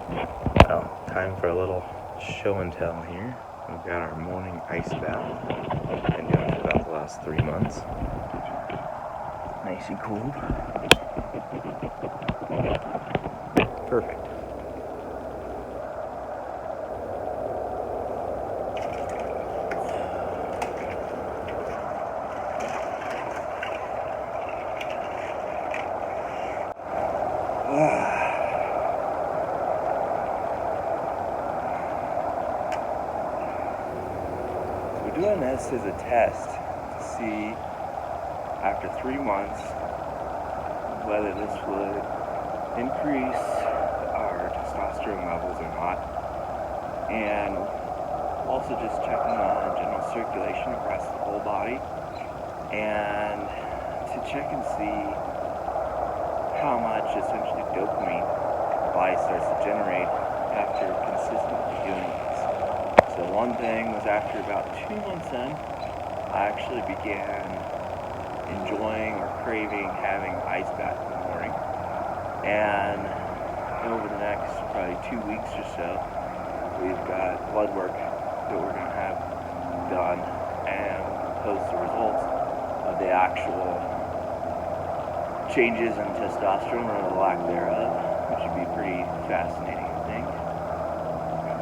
Well, time for a little show and tell here. We've got our morning ice bath. Been doing it for about the last 3 months. Nice and cold. Perfect. We're doing this as a test to see, after 3 months, whether this would increase our testosterone levels or not, and also just checking on general circulation across the whole body, and to check and see how much essentially dopamine the body starts to generate after consistently doing this. So one thing was, after about 2 months in, I actually began enjoying or craving having ice bath in the morning. And over the next probably 2 weeks or so, we've got blood work that we're going to have done and post the results of the actual changes in testosterone or the lack thereof, which would be pretty fascinating, I think.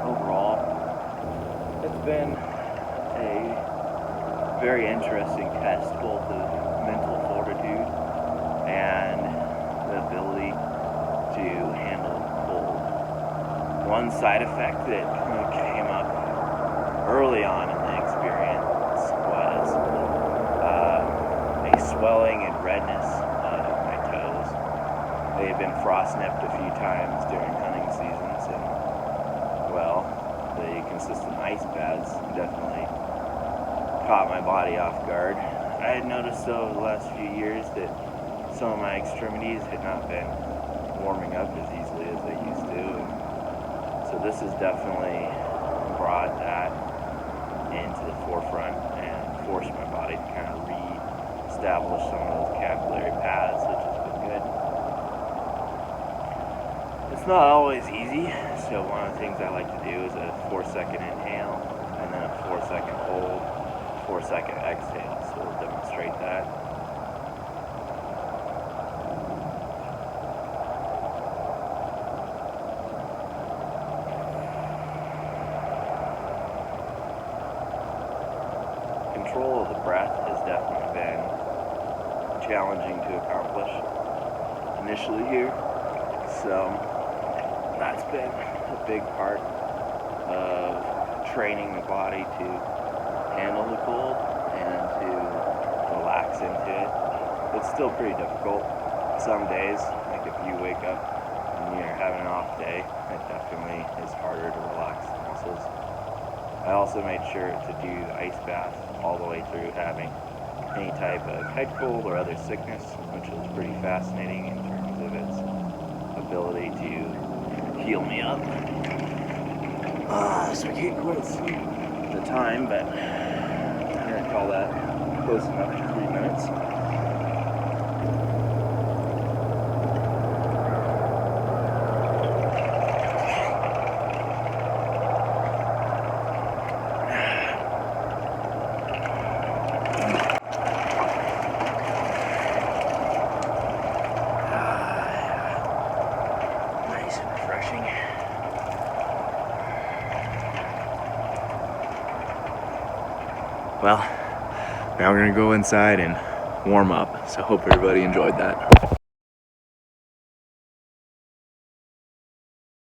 Overall, it's been a very interesting test, both of mental fortitude and the ability to handle cold. One side effect that came up early on in the experience was a swelling and redness of my toes. They had been frost-nipped a few times during hunting seasons, and, well, the consistent ice baths definitely caught my body off guard. I had noticed, though, over the last few years that some of my extremities had not been warming up as easily as they used to, and so this has definitely brought that into the forefront and forced my body to kind of re-establish some of those capillary paths, which has been good. It's not always easy, so one of the things I like to do is a 4-second inhale and then a 4-second hold, 4-second exhale. So we'll demonstrate that. Control of the breath has definitely been challenging to accomplish initially here, so that's been a big part of training the body to handle the cold and to relax into it. It's still pretty difficult some days. Like if you wake up and you're having an off day, it definitely is harder to relax the muscles. I also made sure to do the ice bath all the way through, having any type of head cold or other sickness, which was pretty fascinating in terms of its ability to heal me up. So I can't quite see the time, but I'm going to call that close enough to 3 minutes. Nice and refreshing. Well, now we're going to go inside and warm up, so hope everybody enjoyed that.